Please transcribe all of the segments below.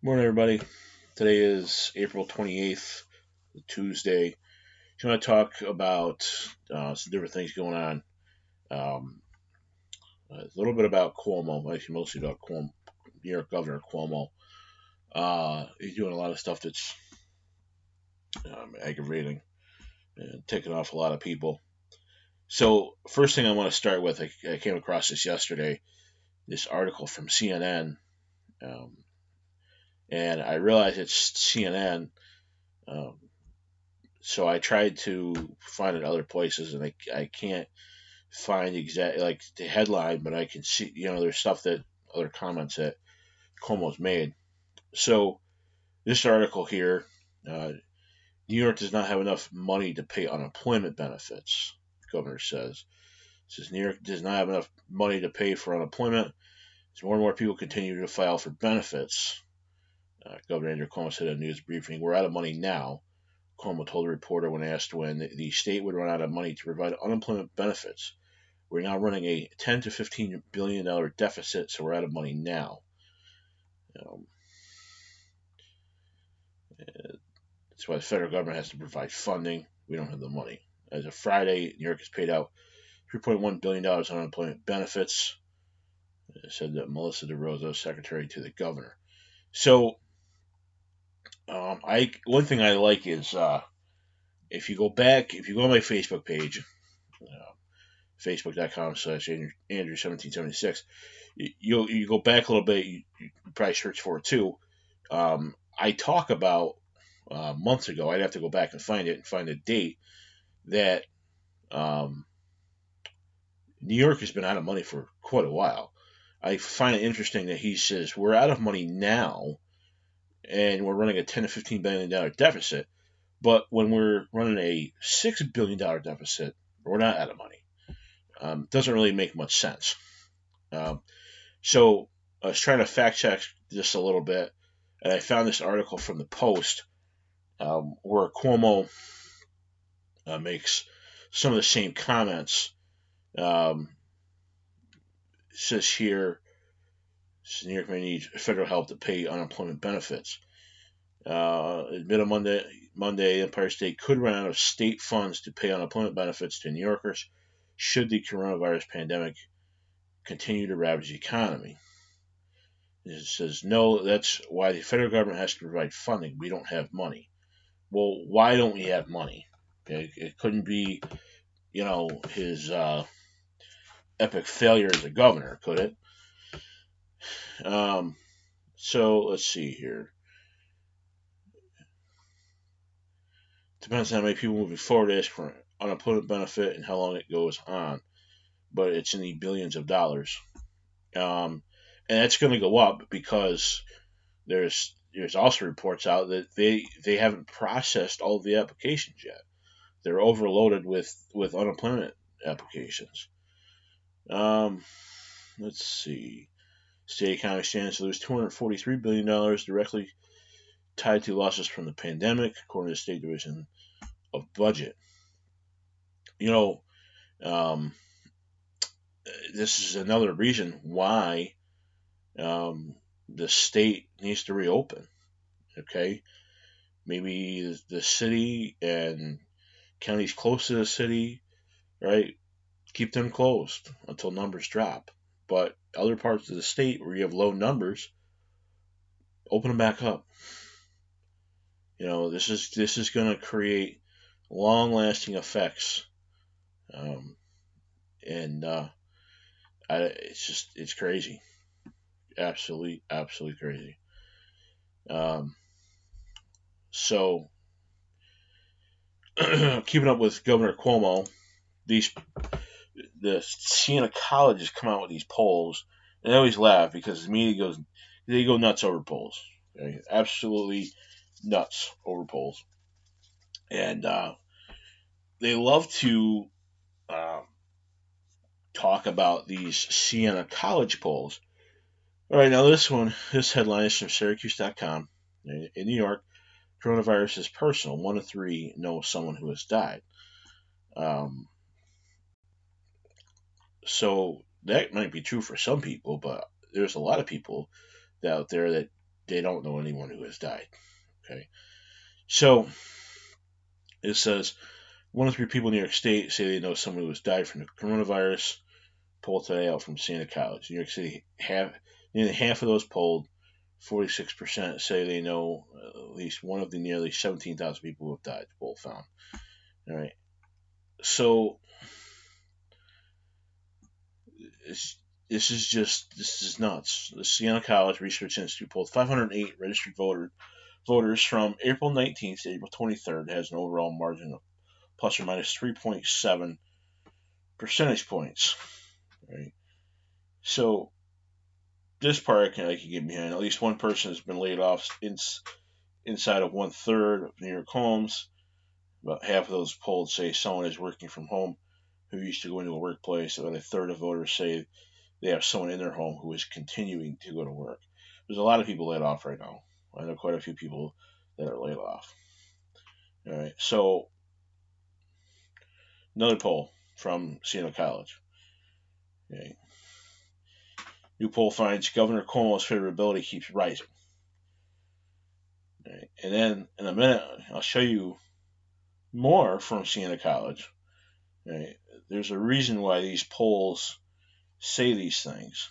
Morning, everybody. Today is April 28th, Tuesday. I'm going to talk about some different things going on. Um, a little bit about Cuomo, actually, mostly about Cuomo, New York Governor Cuomo. He's doing a lot of stuff that's aggravating and taking off a lot of people. So, first thing I want to start with, I came across this yesterday, this article from CNN, um, and I realized it's CNN. Um, so I tried to find it other places, and I can't find exact like the headline, but I can see there's stuff that other comments that Cuomo's made. So this article here, New York does not have enough money to pay unemployment benefits. The governor says. It says New York does not have enough money to pay for unemployment. As more and more people continue to file for benefits. Governor Andrew Cuomo said in a news briefing, "We're out of money now." Cuomo told a reporter when asked when the state would run out of money to provide unemployment benefits. "We're now running a $10 to $15 billion deficit, so we're out of money now." Um, that's why the federal government has to provide funding. We don't have the money. As of Friday, New York has paid out $3.1 billion on unemployment benefits, said that Melissa DeRosa, secretary to the governor. So, one thing I like is if you go on my Facebook page, facebook.com/Andrew1776, you go back a little bit, you probably search for it too. I talk about months ago, I'd have to go back and find it and find a date that New York has been out of money for quite a while. I find it interesting that he says we're out of money now and we're running a $10 to $15 billion deficit, but when we're running a $6 billion deficit, we're not out of money. Doesn't really make much sense. So I was trying to fact check this a little bit, and I found this article from the Post where Cuomo makes some of the same comments. Says here, New York may need federal help to pay unemployment benefits. Admit on Monday, Empire State could run out of state funds to pay unemployment benefits to New Yorkers should the coronavirus pandemic continue to ravage the economy. It says, no, that's why the federal government has to provide funding. We don't have money. Well, why don't we have money? Okay, it couldn't be, his epic failure as a governor, could it? So let's see here. Depends on how many people moving forward ask for an unemployment benefit and how long it goes on, but it's in the billions of dollars, and that's going to go up because there's also reports out that they haven't processed all of the applications yet. They're overloaded with unemployment applications. Let's see. State economy stands to lose $243 billion directly tied to losses from the pandemic, according to the State Division of Budget. This is another reason why the state needs to reopen. Okay, maybe the city and counties close to the city, right? Keep them closed until numbers drop. But other parts of the state where you have low numbers, open them back up. This is going to create long-lasting effects, and it's crazy, absolutely crazy. So keeping up with Governor Cuomo, the Siena colleges come out with these polls, and I always laugh because the media go nuts over polls, okay? Absolutely nuts over polls, and they love to talk about these Siena College polls. All right, now this headline is from Syracuse.com. In New York, coronavirus is personal. 1 in 3 know someone who has died. So that might be true for some people, but there's a lot of people out there that they don't know anyone who has died. Okay, so it says 1 in 3 people in New York State say they know someone who has died from the coronavirus. Poll today out from Siena College. New York City, nearly half of those polled, 46%, say they know at least one of the nearly 17,000 people who have died. The poll found. All right. So this is nuts. The Siena College Research Institute polled 508 registered voters from April 19th to April 23rd. It has an overall margin of plus or minus 3.7 percentage points. Right. So this part I can get behind. At least one person has been laid off inside of 1/3 of New York homes. About half of those polled say someone is working from home who used to go into a workplace. About 1/3 of voters say they have someone in their home who is continuing to go to work. There's a lot of people laid off right now. I know quite a few people that are laid off. All right, so another poll from Siena College. Okay. New poll finds Governor Cuomo's favorability keeps rising. Right. And then in a minute, I'll show you more from Siena College. Right. There's a reason why these polls say these things.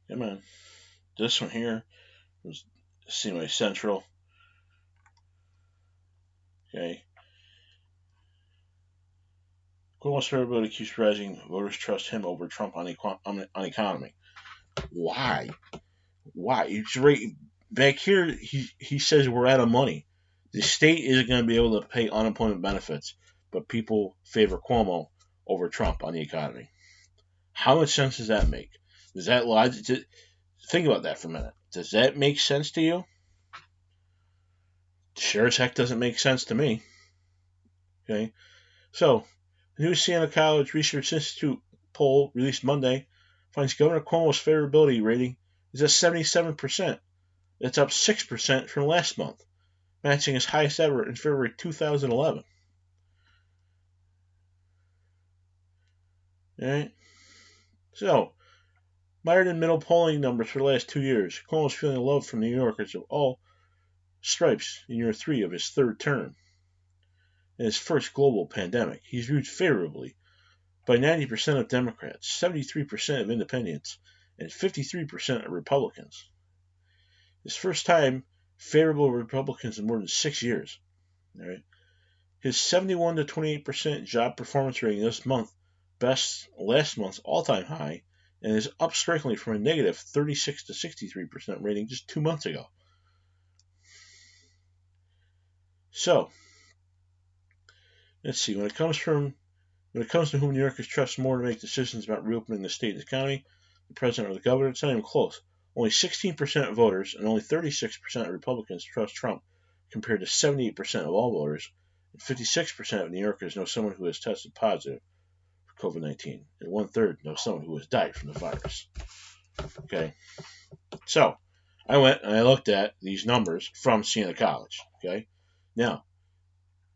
Come on. This one here was CMA Central. Okay. Cuomo's favorability keeps rising. Voters trust him over Trump on economy. Why? Why? It's right back here. He says we're out of money. The state isn't going to be able to pay unemployment benefits, but people favor Cuomo over Trump on the economy. How much sense does that make? Does that logic? Think about that for a minute. Does that make sense to you? Sure as heck doesn't make sense to me. Okay, so the new Siena College Research Institute poll released Monday finds Governor Cuomo's favorability rating is at 77%. That's up 6% from last month, matching his highest ever in February 2011. All right. So, mired in middle polling numbers for the last 2 years, Cuomo's feeling love from New Yorkers of all stripes in year 3 of his third term. In his first global pandemic, he's viewed favorably by 90% of Democrats, 73% of independents, and 53% of Republicans. His first time favorable Republicans in more than 6 years. All right. His 71 to 28% job performance rating this month bests last month's all-time high and is up strikingly from a negative 36 to 63% rating just 2 months ago. So, let's see. When it comes to whom New Yorkers trust more to make decisions about reopening the state and economy, the president or the governor, it's not even close. Only 16% of voters and only 36% of Republicans trust Trump, compared to 78% of all voters, and 56% of New Yorkers know someone who has tested positive for COVID-19, and 1/3 know someone who has died from the virus. Okay, so I went and I looked at these numbers from Siena College. Okay, now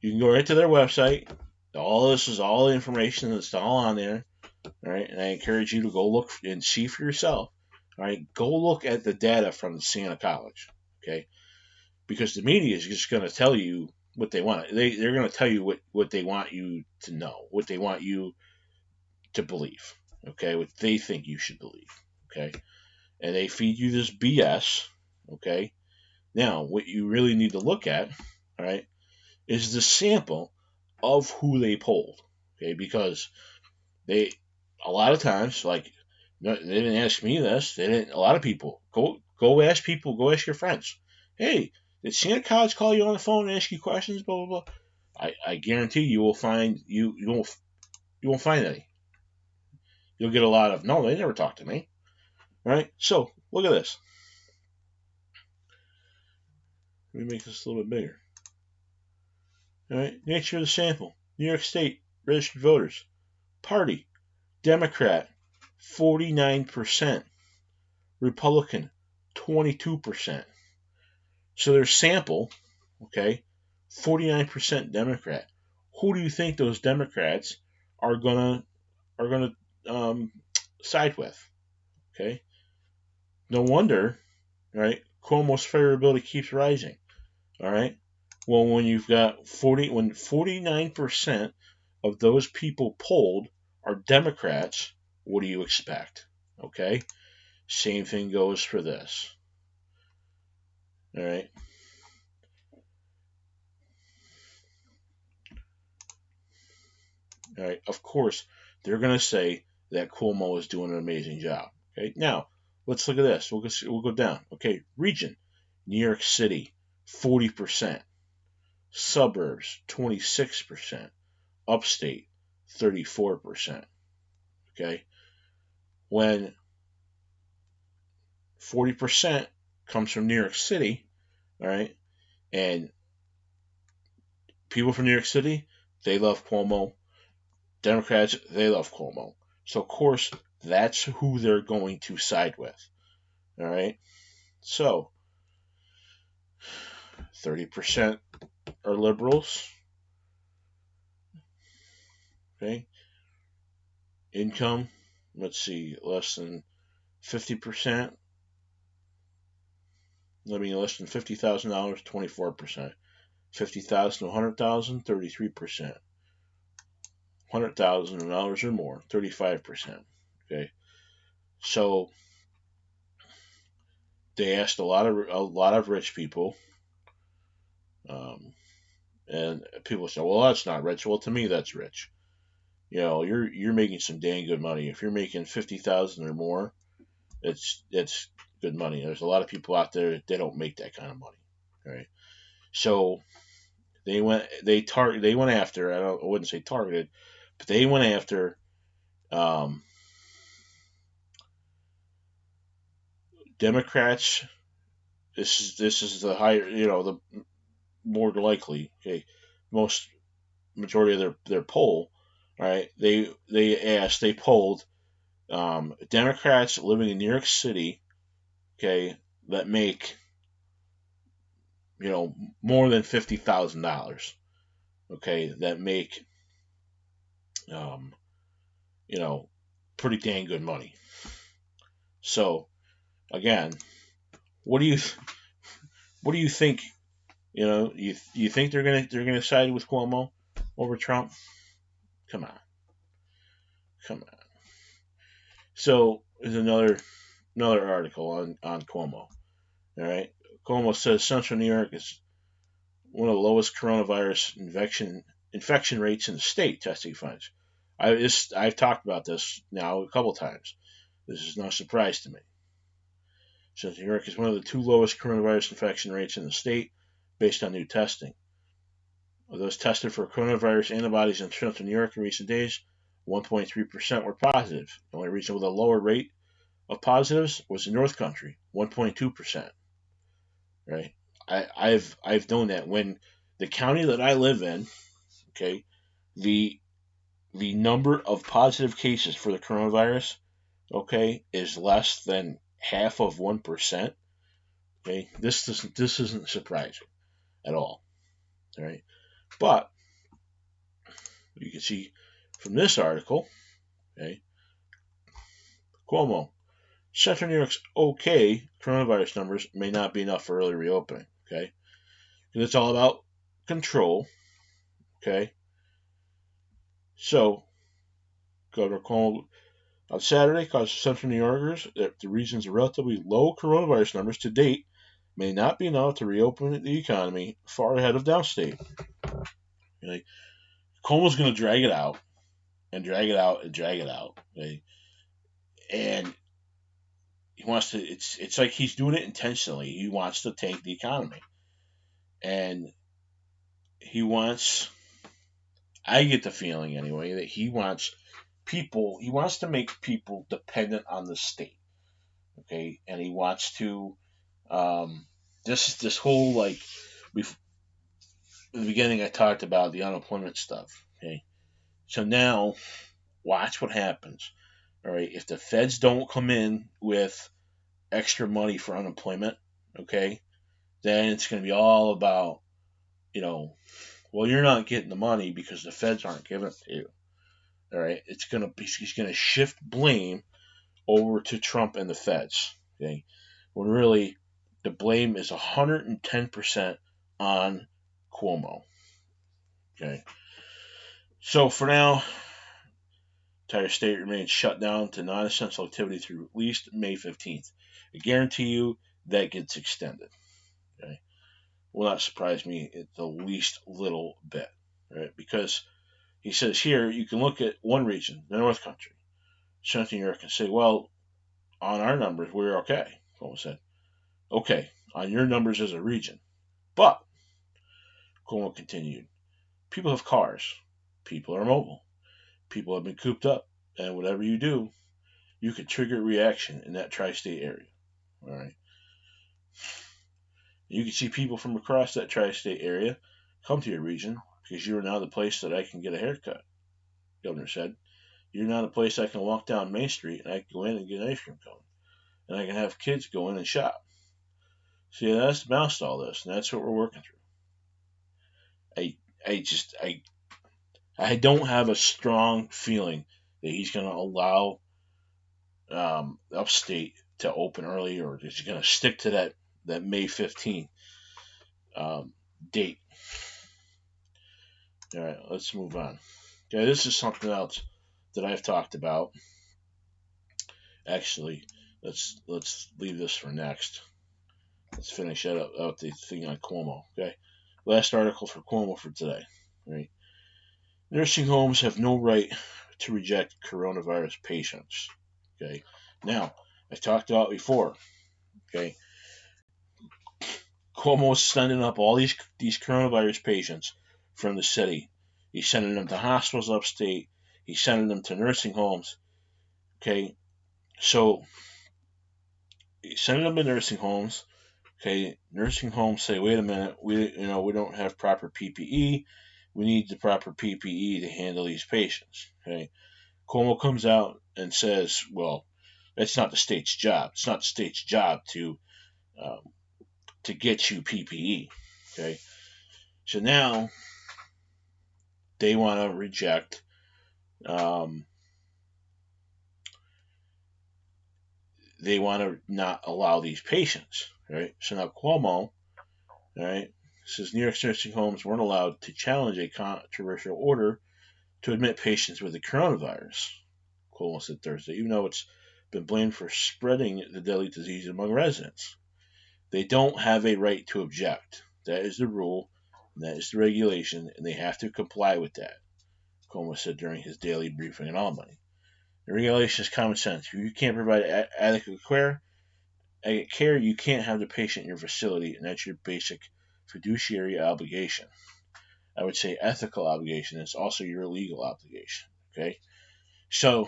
you can go right to their website. All this is all the information that's all on there. All right, and I encourage you to go look and see for yourself. All right, go look at the data from the Siena College. Okay, because the media is just going to tell you what they want. They're going to tell you what they want you to know, what they want you to believe. Okay, what they think you should believe. Okay, and they feed you this BS. Okay, now what you really need to look at, all right, is the sample of who they polled. Okay, because they a lot of times, like, they didn't ask me this. They didn't. A lot of people go ask people. Go ask your friends. Hey, did Siena College call you on the phone and ask you questions? Blah blah blah. I guarantee you will find you won't find any. You'll get a lot of no. They never talked to me. All right. So look at this. Let me make this a little bit bigger. All right. Nature of the sample: New York State registered voters. Party: Democrat, 49%. Republican, 22%. So their sample, okay, 49% Democrat. Who do you think those Democrats are gonna side with? Okay, no wonder, right? Cuomo's favorability keeps rising. All right. Well, when you've got 49% of those people polled are Democrats, what do you expect? Okay. Same thing goes for this. All right. All right. Of course, they're going to say that Cuomo is doing an amazing job. Okay. Now, let's look at this. We'll go down. Okay. Region: New York City, 40%. Suburbs, 26%. Upstate, 34%. Okay. When 40% comes from New York City, all right, and people from New York City, they love Cuomo. Democrats, they love Cuomo. So, of course, that's who they're going to side with. All right. So, 30% are liberals. Okay. Income, let's see, less than 50%. Less than $50,000, 24%. 50,000 to 100,000, 33%. $100,000 or more, 35%. Okay. So they asked a lot of rich people, and people say, "Well, that's not rich." Well, to me, that's rich. You're making some dang good money. If you're making 50,000 or more, it's good money. There's a lot of people out there that they don't make that kind of money. Right. So they went after, I wouldn't say targeted, but they went after Democrats. This is the higher, the more likely, okay, most majority of their poll. All right, they polled Democrats living in New York City, okay, that make more than $50,000, okay, that make um, pretty dang good money. So again, what do you think? You think they're gonna side with Cuomo over Trump? Come on. So there's another article on Cuomo. All right, Cuomo says Central New York is one of the lowest coronavirus infection rates in the state. Testing finds. I've talked about this now a couple times. This is no surprise to me. Since New York is one of the two lowest coronavirus infection rates in the state, based on new testing. Of those tested for coronavirus antibodies in Central New York in recent days, 1.3% were positive. The only region with a lower rate of positives was the North Country, 1.2%. Right? I've known that when the county that I live in, okay, the number of positive cases for the coronavirus, okay, is less than half of 1%. Okay, this isn't surprising at all. All right, but you can see from this article, okay, Cuomo, Central New York's okay coronavirus numbers may not be enough for early reopening. Okay, because it's all about control. Okay, so Governor Cuomo on Saturday caused Central New Yorkers that the region's relatively low coronavirus numbers to date may not be enough to reopen the economy far ahead of downstate. Okay? Cuomo's going to drag it out and drag it out and drag it out. Okay? And he wants to, it's like he's doing it intentionally. He wants to tank the economy. And I get the feeling anyway, that he wants to make people dependent on the state. Okay? And he wants to, this whole, like, in the beginning I talked about the unemployment stuff. Okay? So now, watch what happens. All right? If the feds don't come in with extra money for unemployment, okay, then it's going to be all about, well, you're not getting the money because the feds aren't giving it to you. All right, he's going to shift blame over to Trump and the feds. Okay, when really the blame is 110% on Cuomo. Okay, so for now, entire state remains shut down to non-essential activity through at least May 15th. I guarantee you that gets extended. Okay, will not surprise me the least little bit, right? Because he says here you can look at one region, the North Country, Central New York, and say, well, on our numbers we're okay. Cuomo said, okay, on your numbers as a region, but Cuomo continued, people have cars, people are mobile, people have been cooped up, and whatever you do, you could trigger a reaction in that tri-state area. All right. You can see people from across that tri-state area come to your region because you are now the place that I can get a haircut. The governor said, you're now the place I can walk down Main Street and I can go in and get an ice cream cone. And I can have kids go in and shop. See, that's the balance to all this, and that's what we're working through. I don't have a strong feeling that he's going to allow Upstate to open early, or is he going to stick to that May 15th date. All right, let's move on. Okay, this is something else that I've talked about. Actually, let's leave this for next. Let's finish out the thing on Cuomo. Okay, last article for Cuomo for today. Right, nursing homes have no right to reject coronavirus patients. Okay, now I've talked about before. Okay, Cuomo's sending up all these coronavirus patients from the city. He's sending them to hospitals upstate. He's sending them to nursing homes. Okay, so he's sending them to nursing homes. Okay, nursing homes say, wait a minute, we don't have proper PPE. We need the proper PPE to handle these patients. Okay, Cuomo comes out and says, well, that's not the state's job. It's not the state's job to get you PPE. Okay, so now they want to reject. They want to not allow these patients. Right. So now Cuomo, right, says New York nursing homes weren't allowed to challenge a controversial order to admit patients with the coronavirus. Cuomo said Thursday, even though it's been blamed for spreading the deadly disease among residents. They don't have a right to object. That is the rule, and that is the regulation, and they have to comply with that, Cuomo said during his daily briefing in Albany. The regulation is common sense. If you can't provide adequate care, you can't have the patient in your facility, and that's your basic fiduciary obligation. I would say ethical obligation. It's also your legal obligation. Okay, so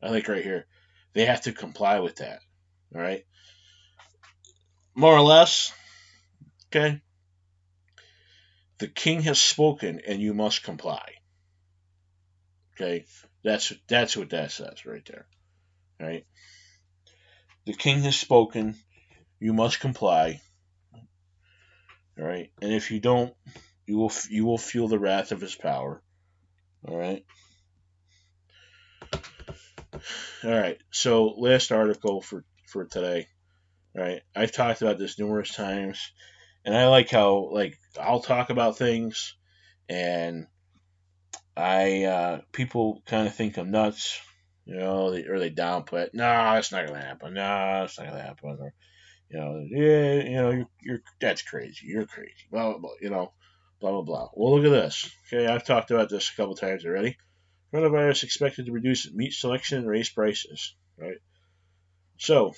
I like right here, they have to comply with that. All right, more or less. Okay, the king has spoken, and you must comply. Okay, that's what that says right there. All right, the king has spoken. You must comply. All right, and if you don't, you will feel the wrath of his power. All right. All right. So last article for today. All right. I've talked about this numerous times, and I like how I'll talk about things, and I people kind of think I'm nuts, or they downplay it. No, that's not gonna happen. No, that's not gonna happen. Or yeah, you're that's crazy. You're crazy. Blah blah blah. Blah blah blah. Well, look at this. Okay, I've talked about this a couple times already. Coronavirus expected to reduce meat selection and raise prices. Right. So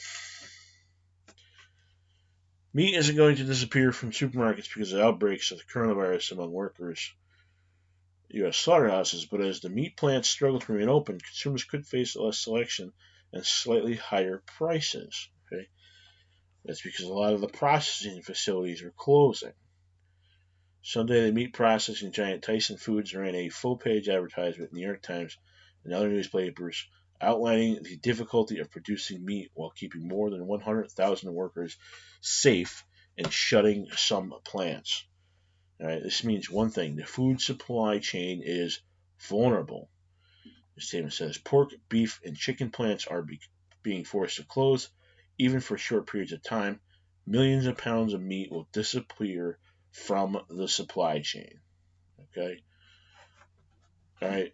meat isn't going to disappear from supermarkets because of outbreaks of the coronavirus among workers. U.S. slaughterhouses, but as the meat plants struggle to remain open, consumers could face less selection and slightly higher prices. Okay, that's because a lot of the processing facilities are closing. Sunday, the meat processing giant Tyson Foods ran a full-page advertisement in the New York Times and other newspapers outlining the difficulty of producing meat while keeping more than 100,000 workers safe and shutting some plants. All right, this means one thing: the food supply chain is vulnerable. The statement says pork, beef, and chicken plants are being forced to close, even for short periods of time, millions of pounds of meat will disappear from the supply chain. Okay, all right.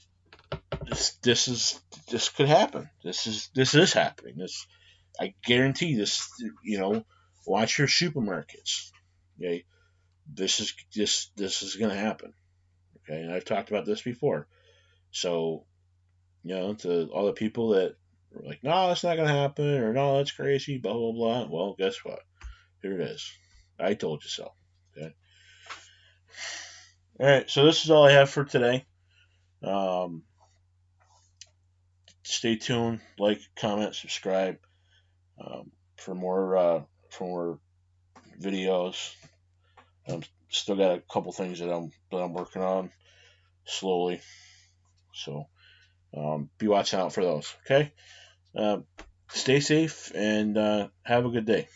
This could happen. This is happening. This, I guarantee this. Watch your supermarkets. Okay, this is going to happen. Okay, and I've talked about this before. So, to all the people that were like, no, that's not going to happen, or no, that's crazy, blah, blah, blah. Well, guess what? Here it is. I told you so. Okay. All right, so this is all I have for today. Stay tuned, like, comment, subscribe for more videos. Still got a couple things that I'm working on slowly, so be watching out for those. Okay, stay safe and have a good day.